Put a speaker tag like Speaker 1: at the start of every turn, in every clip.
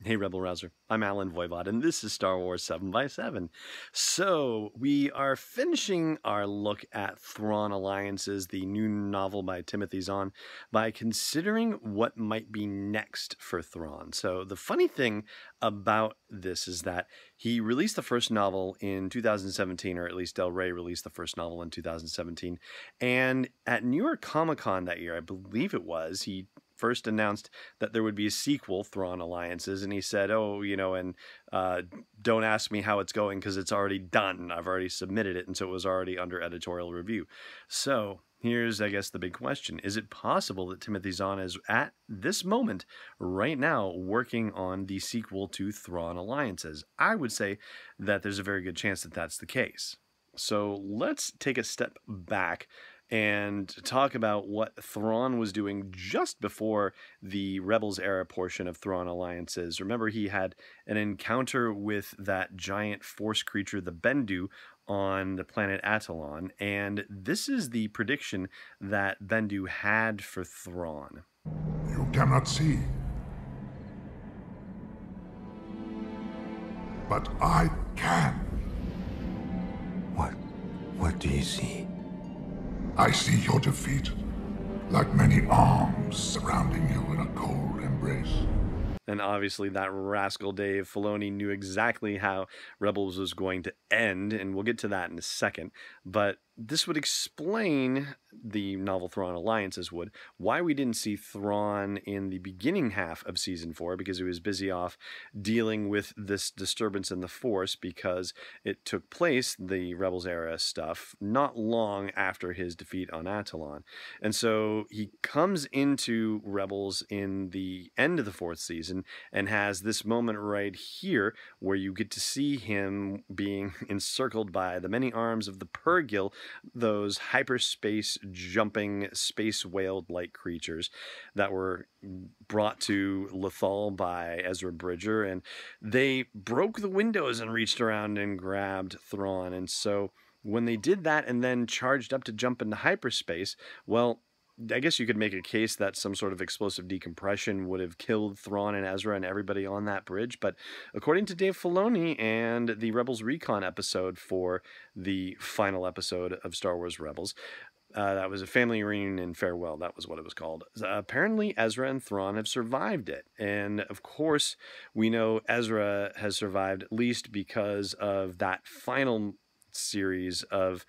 Speaker 1: Hey Rebel Rouser, I'm Alan Voivod, and this is Star Wars 7 by 7. So, we are finishing our look at Thrawn Alliances, the new novel by Timothy Zahn, by considering what might be next for Thrawn. So, the funny thing about this is that he released the first novel in 2017, or at least Del Rey released the first novel in 2017, and at New York Comic Con that year, I believe it was, he first announced that there would be a sequel, Thrawn Alliances, and he said, don't ask me how it's going because it's already done. I've already submitted it, and so it was already under editorial review. So here's, I guess, the big question. Is it possible that Timothy Zahn is, at this moment, right now, working on the sequel to Thrawn Alliances? I would say that there's a very good chance that that's the case. So let's take a step back and talk about what Thrawn was doing just before the Rebels era portion of Thrawn Alliances. Remember, he had an encounter with that giant force creature, the Bendu, on the planet Atollon, and this is the prediction that Bendu had for Thrawn.
Speaker 2: You cannot see, but I can.
Speaker 3: What do you see?
Speaker 2: I see your defeat, like many arms surrounding you in a cold embrace.
Speaker 1: And obviously that rascal Dave Filoni knew exactly how Rebels was going to end, and we'll get to that in a second. But this would explain, the novel Thrawn Alliances would, why we didn't see Thrawn in the beginning half of Season 4, because he was busy off dealing with this disturbance in the Force, because it took place, the Rebels era stuff, not long after his defeat on Atollon. And so he comes into Rebels in the end of the 4th season and has this moment right here where you get to see him being encircled by the many arms of the Purrgil, those hyperspace jumping space whale-like creatures that were brought to Lothal by Ezra Bridger, and they broke the windows and reached around and grabbed Thrawn. And so when they did that and then charged up to jump into hyperspace, well, I guess you could make a case that some sort of explosive decompression would have killed Thrawn and Ezra and everybody on that bridge. But according to Dave Filoni and the Rebels Recon episode for the final episode of Star Wars Rebels, that was a family reunion and farewell. That was what it was called. Apparently, Ezra and Thrawn have survived it. And of course, we know Ezra has survived at least because of that final series of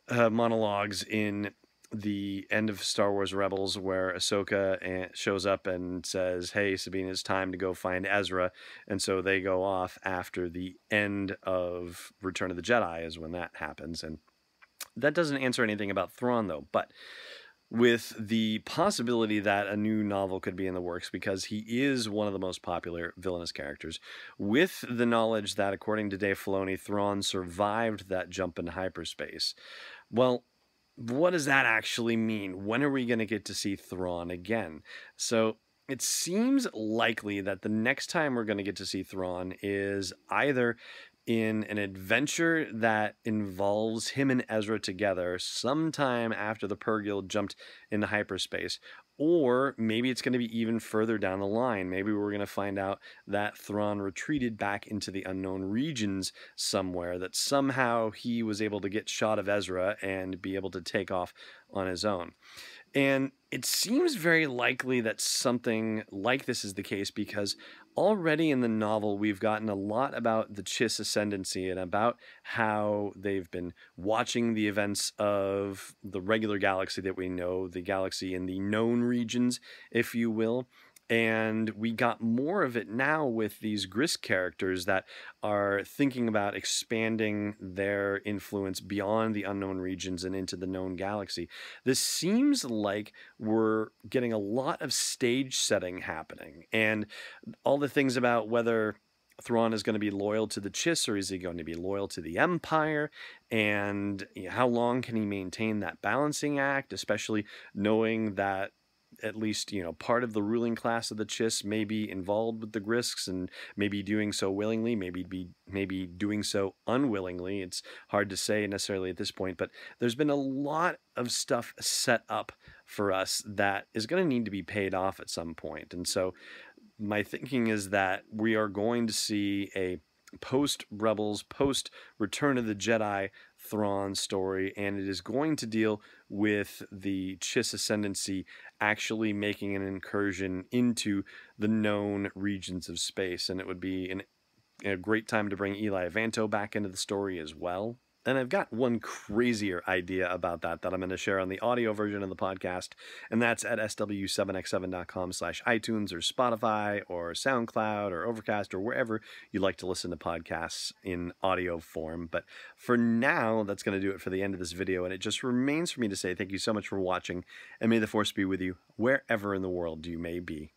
Speaker 1: monologues in the end of Star Wars Rebels, where Ahsoka shows up and says, hey, Sabine, it's time to go find Ezra. And so they go off after the end of Return of the Jedi is when that happens. And that doesn't answer anything about Thrawn, though. But with the possibility that a new novel could be in the works, because he is one of the most popular villainous characters, with the knowledge that, according to Dave Filoni, Thrawn survived that jump into hyperspace, well, what does that actually mean? When are we going to get to see Thrawn again? So it seems likely that the next time we're going to get to see Thrawn is either in an adventure that involves him and Ezra together sometime after the Purrgil jumped into hyperspace, or maybe it's going to be even further down the line. Maybe we're going to find out that Thrawn retreated back into the unknown regions somewhere, that somehow he was able to get shot of Ezra and be able to take off on his own. And it seems very likely that something like this is the case, because already in the novel we've gotten a lot about the Chiss ascendancy and about how they've been watching the events of the regular galaxy that we know, the galaxy in the known regions, if you will. And we got more of it now with these Grysk characters that are thinking about expanding their influence beyond the unknown regions and into the known galaxy. This seems like we're getting a lot of stage setting happening, and all the things about whether Thrawn is going to be loyal to the Chiss or is he going to be loyal to the Empire, and how long can he maintain that balancing act, especially knowing that at least, part of the ruling class of the Chiss may be involved with the Grysks and maybe doing so willingly, maybe doing so unwillingly. It's hard to say necessarily at this point, but there's been a lot of stuff set up for us that is going to need to be paid off at some point. And so My thinking is that we are going to see a post-Rebels, post-Return of the Jedi Thrawn story, and it is going to deal with the Chiss Ascendancy actually making an incursion into the known regions of space, and it would be a great time to bring Eli Vanto back into the story as well. And I've got one crazier idea about that I'm going to share on the audio version of the podcast, and that's at sw7x7.com/iTunes or Spotify or SoundCloud or Overcast or wherever you like to listen to podcasts in audio form. But for now, that's going to do it for the end of this video, and it just remains for me to say thank you so much for watching, and may the Force be with you wherever in the world you may be.